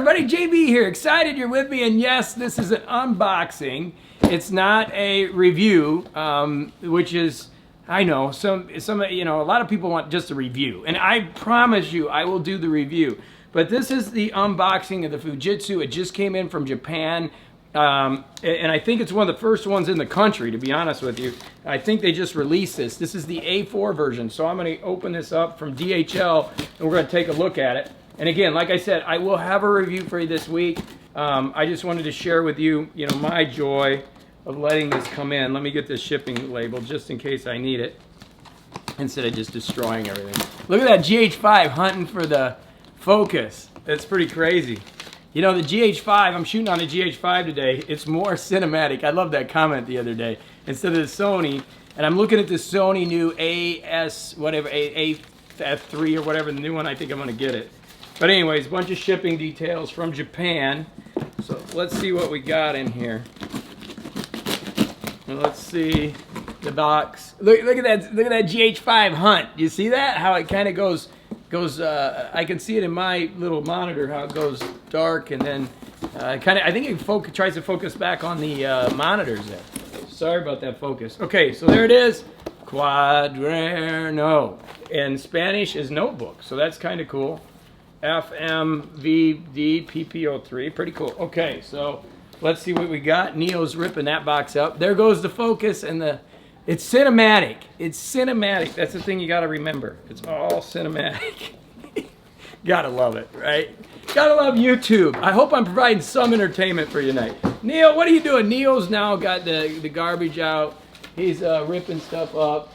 everybody, JB here. Excited you're with me, and yes, this is an unboxing. It's not a review, which is, I know, a lot of people want just a review, and I promise you I will do the review. But this is the unboxing of the Fujitsu. It just came in from Japan, and I think it's one of the first ones in the country, to be honest with you. I think they just released this. This is the A4 version, so I'm going to open this up from DHL, and we're going to take a look at it. And again, like I said, I will have a review for you this week. I just wanted to share with you, my joy of letting this come in. Let me get this shipping label just in case I need it, instead of just destroying everything. Look at that GH5 hunting for the focus. That's pretty crazy. The GH5, I'm shooting on a GH5 today. It's more cinematic. I love that comment the other day. Instead of the Sony, and I'm looking at the Sony new AF3 or whatever, the new one. I think I'm going to get it. But anyways, a bunch of shipping details from Japan. So let's see what we got in here. Let's see the box. Look at that GH5 hunt. You see that? How it kind of goes. I can see it in my little monitor how it goes dark, and then I think it tries to focus back on the monitors there. Sorry about that focus. Okay, so there it is. Quaderno. In Spanish is notebook, so that's kind of cool. FMVD PPO3, pretty cool. Okay, so let's see what we got. Neo's ripping that box up. There goes the focus, and it's cinematic. It's cinematic. That's the thing you got to remember. It's all cinematic. Gotta love it, right? Gotta love YouTube. I hope I'm providing some entertainment for you tonight. Neo, what are you doing? Neo's now got the garbage out. He's ripping stuff up.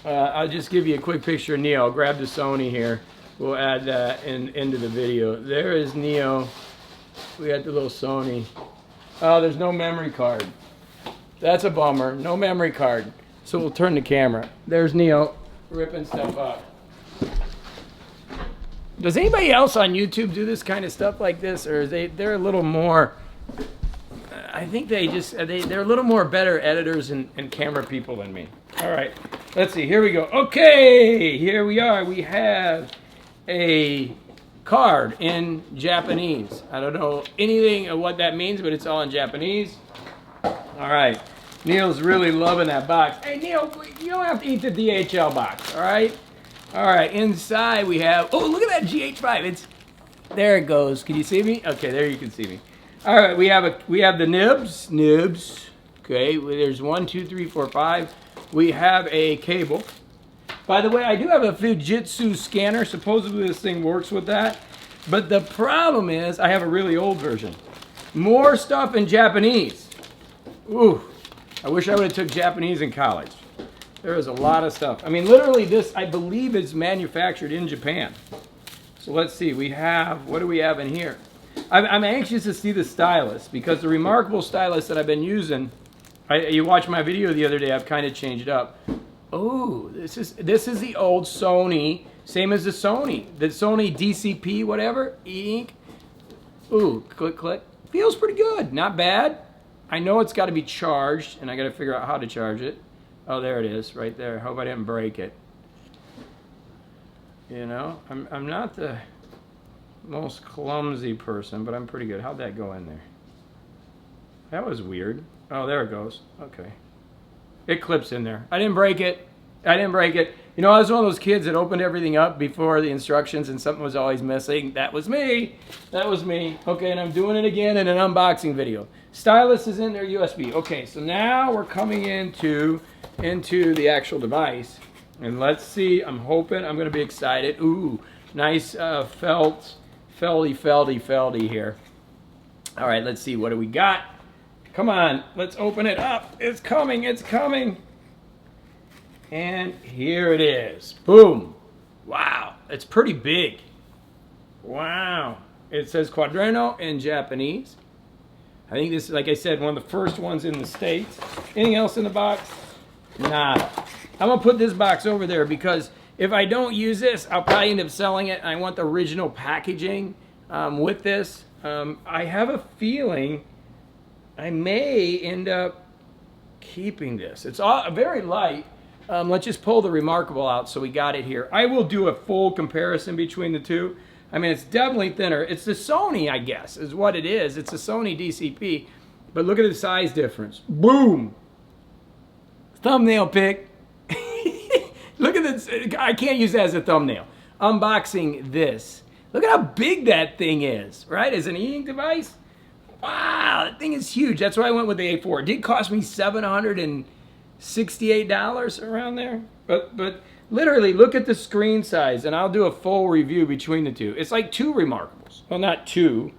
I'll just give you a quick picture of Neo. I'll grab the Sony here. We'll add that into the video. There is Neo. We got the little Sony. Oh, there's no memory card. That's a bummer. No memory card. So we'll turn the camera. There's Neo ripping stuff up. Does anybody else on YouTube do this kind of stuff like this, or they're a little more? I think they're a little more better editors and camera people than me. All right, let's see. Here we go. Okay, here we are. We have a card in Japanese. I don't know anything of what that means, but it's all in Japanese. All right. Neil's really loving that box. Hey, Neil, you don't have to eat the DHL box, all right? All right, inside we have, oh, look at that GH5. There it goes. Can you see me? Okay, there you can see me. All right, we have the nibs. Okay, there's 1, 2, 3, 4, 5. We have a cable. By the way, I do have a Fujitsu scanner. Supposedly this thing works with that. But the problem is I have a really old version. More stuff in Japanese. Ooh, I wish I would have took Japanese in college. There is a lot of stuff. I mean, literally this, I believe, is manufactured in Japan. So let's see. What do we have in here? I'm anxious to see the stylus, because the remarkable stylus that I've been using, you watched my video the other day, I've kind of changed up. Oh, this is the old Sony, same as the Sony DCP, whatever, eInk. Ooh, click. Feels pretty good, not bad. I know it's got to be charged, and I got to figure out how to charge it. Oh, there it is, right there. Hope I didn't break it. I'm not the most clumsy person, but I'm pretty good. How'd that go in there? That was weird. Oh, there it goes. Okay. It clips in there. I didn't break it. I was one of those kids that opened everything up before the instructions and something was always missing. That was me. Okay, and I'm doing it again in an unboxing video. Stylus is in there, USB. Okay, so now we're coming into the actual device. And let's see, I'm hoping I'm going to be excited. Ooh, nice felty here. All right, let's see, what do we got? Come on, let's open it up. It's coming. And here it is. Boom. Wow, it's pretty big. Wow. It says Quaderno in Japanese. I think this is, like I said, one of the first ones in the States. Anything else in the box? Nada. I'm going to put this box over there because if I don't use this, I'll probably end up selling it. I want the original packaging with this. I have a feeling I may end up keeping this. It's all very light. Let's just pull the Remarkable out so we got it here. I will do a full comparison between the two. I mean, it's definitely thinner. It's the Sony, I guess, is what it is. It's a Sony DCP. But look at the size difference. Boom! Thumbnail pic. Look at this. I can't use that as a thumbnail. Unboxing this. Look at how big that thing is, right? As an e-ink device. Wow, that thing is huge. That's why I went with the A4. It did cost me $768 around there. But literally, look at the screen size, and I'll do a full review between the two. It's like two Remarkables. Well, not two.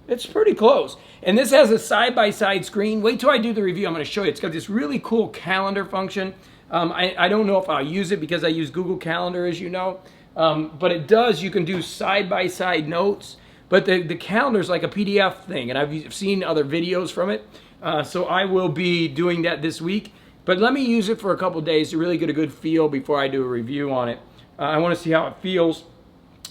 It's pretty close. And this has a side-by-side screen. Wait till I do the review. I'm going to show you. It's got this really cool calendar function. I don't know if I'll use it because I use Google Calendar, as you know. But it does. You can do side-by-side notes. But the calendar is like a PDF thing, and I've seen other videos from it. So I will be doing that this week. But let me use it for a couple days to really get a good feel before I do a review on it. I want to see how it feels.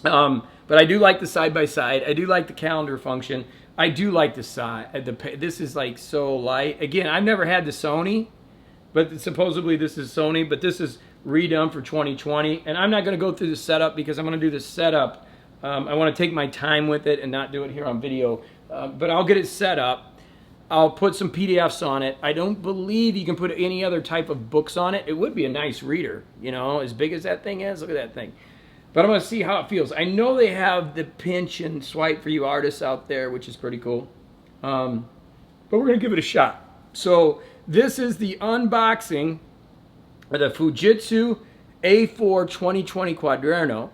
But I do like the side-by-side. I do like the calendar function. I do like the side. This is like so light. Again, I've never had the Sony, but supposedly this is Sony. But this is redone for 2020. And I'm not going to go through the setup because I'm going to do the setup. I want to take my time with it and not do it here on video. But I'll get it set up. I'll put some PDFs on it. I don't believe you can put any other type of books on it. It would be a nice reader, you know, as big as that thing is. Look at that thing. But I'm going to see how it feels. I know they have the pinch and swipe for you artists out there, which is pretty cool. But we're going to give it a shot. So this is the unboxing of the Fujitsu A4 2020 Quaderno.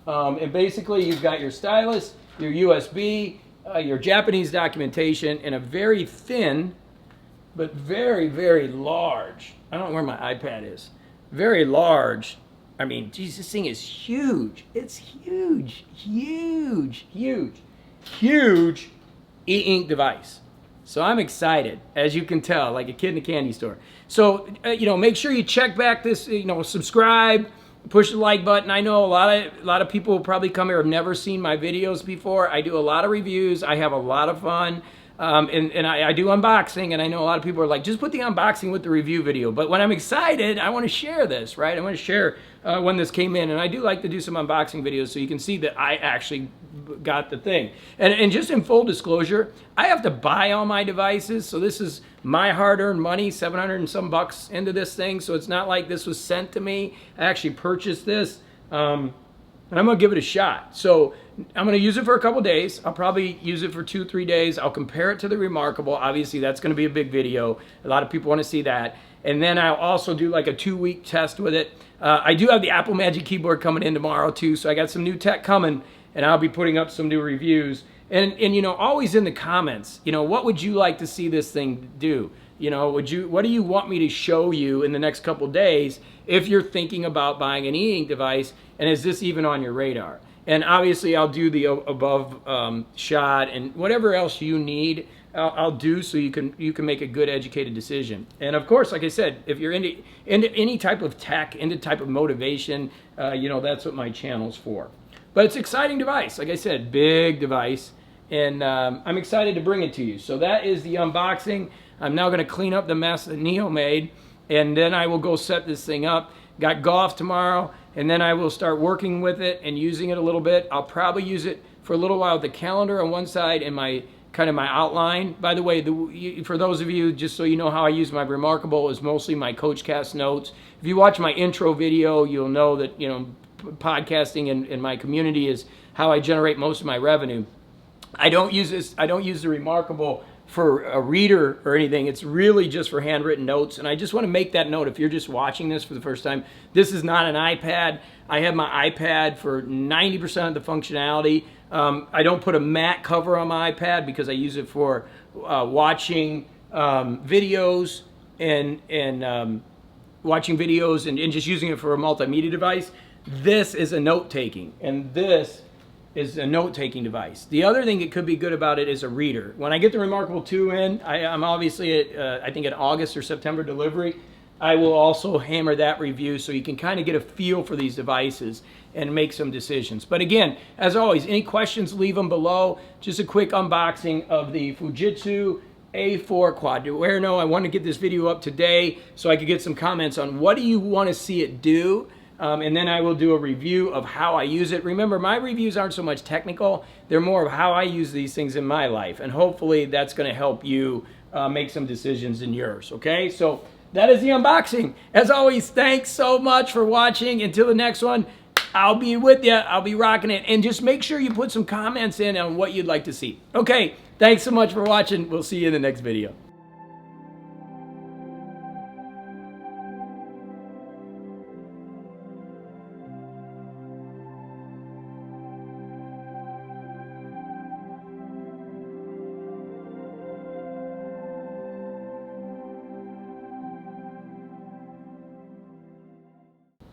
And basically you've got your stylus, your USB, your Japanese documentation, and a very thin, but very, very large, I don't know where my iPad is, very large, I mean, geez, this thing is huge. It's huge, huge, huge, huge e-ink device. So I'm excited, as you can tell, like a kid in a candy store. So, you know, make sure you check back this, you know, subscribe, push the like button. I know a lot of people probably come here have never seen my videos before. I do a lot of reviews. I have a lot of fun. And I do unboxing, and I know a lot of people are like, just put the unboxing with the review video. But when I'm excited, I want to share this, right? I want to share when this came in. And I do like to do some unboxing videos so you can see that I actually got the thing. And just in full disclosure, I have to buy all my devices. So this is my hard-earned money, 700 and some bucks into this thing. So it's not like this was sent to me. I actually purchased this. And I'm going to give it a shot. So I'm going to use it for a couple days. I'll probably use it for 2-3 days. I'll compare it to the Remarkable. Obviously, that's going to be a big video. A lot of people want to see that. And then I'll also do like a 2-week test with it. I do have the Apple Magic Keyboard coming in tomorrow too. So I got some new tech coming, and I'll be putting up some new reviews. And you know, always in the comments, you know, what would you like to see this thing do? You know, what do you want me to show you in the next couple days if you're thinking about buying an e-ink device, and is this even on your radar? And obviously I'll do the above shot and whatever else you need, I'll do so you can make a good educated decision. And of course, like I said, if you're into any type of tech, into type of motivation, you know, that's what my channel's for. But it's an exciting device. Like I said, big device. And I'm excited to bring it to you. So that is the unboxing. I'm now going to clean up the mess that Neo made, and then I will go set this thing up. Got golf tomorrow, and then I will start working with it and using it a little bit. I'll probably use it for a little while with the calendar on one side and my kind of my outline. By the way, for those of you, just so you know how I use my Remarkable, is mostly my CoachCast notes. If you watch my intro video, you'll know that, you know, podcasting in my community is how I generate most of my revenue. I don't use the Remarkable for a reader or anything. It's really just for handwritten notes. And I just want to make that note, if you're just watching this for the first time, this is not an iPad. I have my iPad for 90% of the functionality. I don't put a matte cover on my iPad because I use it for watching videos and watching videos and just using it for a multimedia device. This is a note-taking, and this is a note-taking device. The other thing that could be good about it is a reader. When I get the Remarkable 2 in, I'm obviously at, I think an August or September delivery, I will also hammer that review so you can kind of get a feel for these devices and make some decisions. But again, as always, any questions, leave them below. Just a quick unboxing of the Fujitsu A4 Quaderno. I wanted to get this video up today so I could get some comments on what do you want to see it do. And then I will do a review of how I use it. Remember, my reviews aren't so much technical. They're more of how I use these things in my life. And hopefully that's going to help you make some decisions in yours. Okay, so that is the unboxing. As always, thanks so much for watching. Until the next one, I'll be with you. I'll be rocking it. And just make sure you put some comments in on what you'd like to see. Okay, thanks so much for watching. We'll see you in the next video.